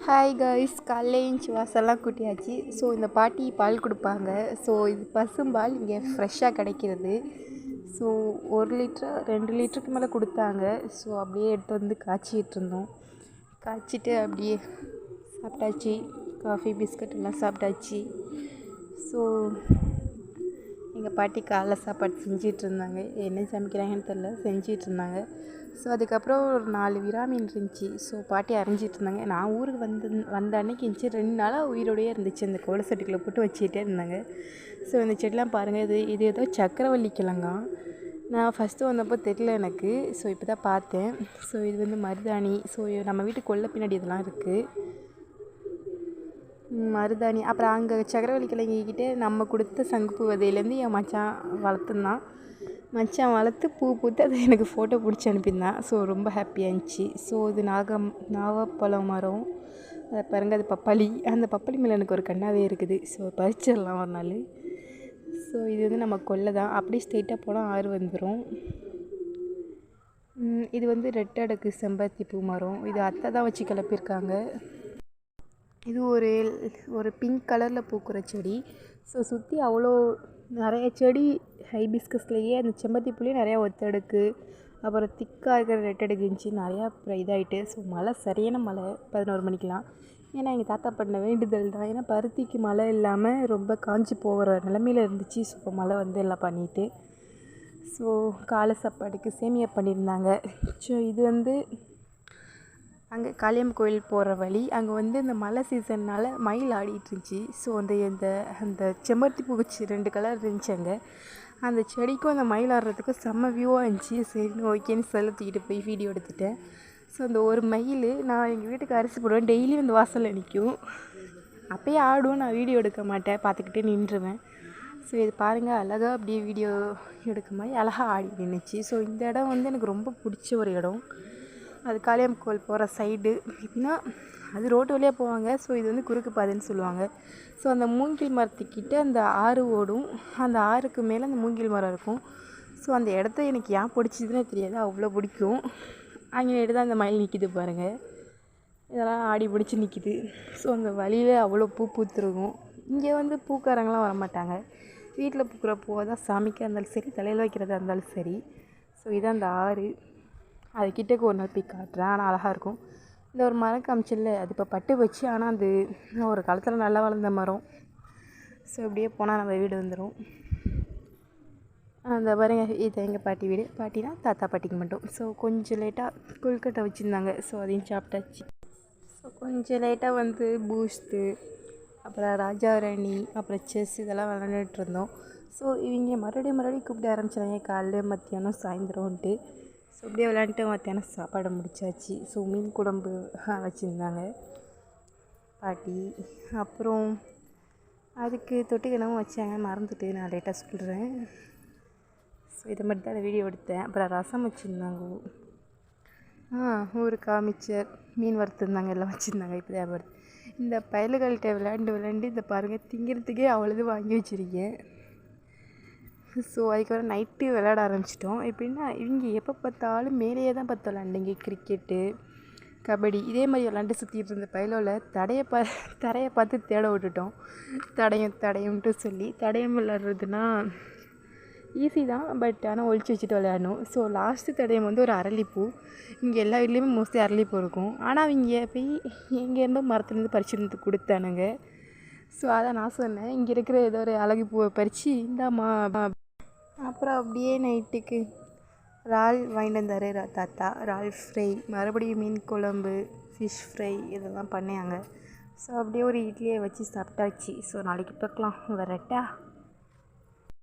Hi guys, காலைல ஏஞ்சி வாசல்லாம் கூட்டியாச்சு. So இந்த பாட்டி பால் கொடுப்பாங்க. ஸோ இது பசும்பால் இங்கே ஃப்ரெஷ்ஷாக கிடைக்கிறது. ஸோ 1 லிட்டர் 2 லிட்டருக்கு மேலே கொடுத்தாங்க. ஸோ அப்படியே எடுத்து வந்து காய்ச்சிட்டு இருந்தோம். காய்ச்சிட்டு அப்படியே சாப்பிட்டாச்சு. காஃபி பிஸ்கட் எல்லாம் சாப்பிட்டாச்சு. ஸோ எங்கள் பாட்டி காலைல சாப்பாடு செஞ்சிகிட்டு இருந்தாங்க. என்ன சமைக்கிறாங்கன்னு தெரில, செஞ்சிகிட்டு இருந்தாங்க. ஸோ அதுக்கப்புறம் ஒரு 4 விராமீன் இருந்துச்சு. ஸோ பாட்டி அரைஞ்சிட்டு இருந்தாங்க. நான் ஊருக்கு வந்த அன்னைக்கு இருந்துச்சு. 2 நாளாக உயிரோடையே இருந்துச்சு. அந்த கோல சட்டிக்குள்ளே போட்டு வச்சுக்கிட்டே இருந்தாங்க. ஸோ இந்த செடிலாம் பாருங்கள், இது ஏதோ சக்கரவள்ளி கிழங்காம். நான் ஃபஸ்ட்டு வந்தப்போ தெரியல எனக்கு. ஸோ இப்போ தான் பார்த்தேன். ஸோ இது வந்து மருதாணி. ஸோ நம்ம வீட்டு கொல்லை பின்னாடி இதெல்லாம் இருக்குது. மருதாணி, அப்புறம் அங்கே சக்கரவள்ளி கிழங்கிக்கிட்டே நம்ம கொடுத்த சங்குப்பூ விதையிலேருந்து என் மச்சான் வளர்த்துருந்தான். மச்சான் வளர்த்து பூ பூத்து அதை எனக்கு ஃபோட்டோ பிடிச்சி அனுப்பியிருந்தான். ஸோ ரொம்ப ஹாப்பியாக இருந்துச்சு. ஸோ இது நாவப்பழம் மரம். அதை பாருங்கள், அது பப்பாளி. அந்த பப்பாளி மேலே எனக்கு ஒரு கண்ணாவே இருக்குது. ஸோ பறிச்சிடலாம் ஒரு நாள். ஸோ இது வந்து நம்ம கொல்லை தான். அப்படியே ஸ்ட்ரெயிட்டாக போனால் ஆறு வந்துடும். இது வந்து ரெட்டடுக்கு செம்பருத்தி பூ மரம். இது அத்தை தான் வச்சு கிளப்பியிருக்காங்க. இது ஒரு பிங்க் கலரில் பூக்கிற செடி. ஸோ சுற்றி அவ்வளோ நிறைய செடி. ஹைபிஸ்கஸ்லேயே அந்த செம்பருத்தி பூலேயே நிறையா ஒத்தடுக்கு, அப்புறம் திக்காக இருக்கிற ரெட்டடுக்கு இருந்துச்சு. நிறையா அப்புறம் இதாகிட்டு. ஸோ மழை, சரியான மழை 11 மணிக்கெலாம். ஏன்னா எங்கள் தாத்தா பண்ண வேண்டுதல் தான். ஏன்னா பருத்திக்கு மழை இல்லாமல் ரொம்ப காஞ்சி போகிற நிலமையில இருந்துச்சு. ஸோ இப்போ மழை வந்து எல்லாம் பண்ணிட்டு. ஸோ காலை சாப்பாடுக்கு சேமியா பண்ணியிருந்தாங்க. ஸோ இது வந்து அங்கே காளியம்மன் கோயில் போகிற வழி. அங்கே வந்து இந்த மழை சீசன்னால் மயில் ஆடிட்டுருந்துச்சி. ஸோ அந்த செம்பருத்தி பூச்சி 2 கலர் இருந்துச்சு அங்கே. அந்த செடிக்கும் அந்த மயில் ஆடுறதுக்கும் செம்ம வியூவாக இருந்துச்சு. சரின்னு ஓகேன்னு செல்லை தூக்கிட்டு போய் வீடியோ எடுத்துட்டேன். ஸோ அந்த ஒரு மயில் நான் எங்கள் வீட்டுக்கு அரிசி போடுவேன். டெய்லியும் அந்த வாசலில் நிற்கும். அப்போயே ஆடும். நான் வீடியோ எடுக்க மாட்டேன், பார்த்துக்கிட்டே நின்றுவேன். ஸோ இது பாருங்கள், அழகாக அப்படியே வீடியோ எடுக்க மாதிரி அழகாக ஆடி நின்றுச்சு. ஸோ இந்த இடம் வந்து எனக்கு ரொம்ப பிடிச்ச ஒரு இடம். அது காளியம்மன் கோயில் போகிற சைடு. எப்படின்னா அது ரோட்டு வழியாக போவாங்க. ஸோ இது வந்து குறுக்கு பாதைன்னு சொல்லுவாங்க. ஸோ அந்த மூங்கில் மரத்துக்கிட்ட அந்த ஆறு ஓடும். அந்த ஆறுக்கு மேலே அந்த மூங்கில் மரம் இருக்கும். ஸோ அந்த இடத்த எனக்கு ஏன் பிடிச்சதுன்னே தெரியாது, அவ்வளோ பிடிக்கும். அங்கே தான் அந்த மயில் நிற்கிது பாருங்கள். இதெல்லாம் ஆடி பிடிச்சி நிற்கிது. ஸோ அந்த வழியில் அவ்வளோ பூ பூத்துருக்கும். இங்கே வந்து பூக்காரங்களாம் வரமாட்டாங்க. வீட்டில் பூக்கிற பூவை தான் சாமிக்காக இருந்தாலும் சரி, தலையில் வைக்கிறதா இருந்தாலும் சரி. ஸோ இதான் அந்த ஆறு. அது கிட்டக்கு ஒரு நாள் போய் காட்டுறேன். ஆனால் அழகாக இருக்கும். இந்த ஒரு மரம் காமிச்சில்ல, அது இப்போ பட்டு வச்சு. ஆனால் அது ஒரு காலத்தில் நல்லா வளர்ந்த மரம். ஸோ இப்படியே போனால் நம்ம வீடு வந்துடும். அந்த பாருங்க, இது எங்கள் பாட்டி வீடு. பாட்டினா தாத்தா பாட்டிக்கு மட்டும். ஸோ கொஞ்சம் லேட்டாக கொழுக்கட்டை வச்சுருந்தாங்க. ஸோ அதையும் சாப்பிட்டாச்சு. ஸோ கொஞ்சம் லேட்டாக வந்து பூஸ்ட்டு, அப்புறம் ராஜா ராணி, அப்புறம் செஸ் இதெல்லாம் விளாண்டுட்டு இருந்தோம். ஸோ இவங்க மறுபடியும் கூப்பிட ஆரம்பிச்சாங்க. காலைல மத்தியானம் சாயந்தரம்ன்ட்டு. ஸோ அப்படியே விளையாண்டுட்டு மத்தியானம் சாப்பாடை முடிச்சாச்சு. ஸோ மீன் குழம்பு வச்சுருந்தாங்க பாட்டி. அப்புறம் அதுக்கு தொட்டுக்கிழமும் வச்சாங்க, மறந்துட்டு நான் லேட்டாக சொல்கிறேன். ஸோ இதை மட்டும் தான் வீடியோ எடுத்தேன். அப்புறம் ரசம் வச்சுருந்தாங்க. ஊறுகாய், மிச்சர், மீன் வறுத்துருந்தாங்க, எல்லாம் வச்சுருந்தாங்க. இப்போ தான் வருது. இந்த பயலுகள்கிட்ட விளையாண்டு இந்த பாருங்கள், திங்கிறதுக்கே அவ்வளோது வாங்கி வச்சுருக்கேன். ஸோ அதுக்கப்புறம் நைட்டு விளையாட ஆரம்பிச்சிட்டோம். எப்படின்னா இவங்க எப்போ பார்த்தாலும் மேலேயே தான் பார்த்து விளாண்டுங்க. கிரிக்கெட்டு, கபடி இதே மாதிரி விளாண்டு சுற்றிட்டு இருந்த பயலோவில் தரையை பார்த்து தேட விட்டுட்டோம். தடையும்ட்டு சொல்லி. தடயம் விளாட்றதுனா ஈஸி தான், பட் ஆனால் ஒழிச்சு வச்சுட்டு விளையாடணும். ஸோ லாஸ்ட்டு தடயம் வந்து ஒரு அரளிப்பூ. இங்கே எல்லா வீட்லேயுமே மோஸ்ட்லி அரளிப்பூ இருக்கும். ஆனால் அவங்க போய் எங்கேருந்தோ மரத்துலேருந்து பறிச்சுட்டு வந்து கொடுத்தானுங்க. ஸோ அதான் நான் சொன்னேன், இங்கே இருக்கிற ஏதோ ஒரு அழகு பூவை பறித்து இந்தாம்மா. அப்புறம் அப்படியே நைட்டுக்கு இறால் வாங்கிட்டு வந்தார் தாத்தா. இறால் ஃப்ரை, மறுபடியும் மீன் குழம்பு, ஃபிஷ் ஃப்ரை இதெல்லாம் பண்ணாங்க. ஸோ அப்படியே ஒரு இட்லியை வச்சு சாப்பிட்டாச்சு. ஸோ நாளைக்கு பார்க்கலாம். வரட்டா.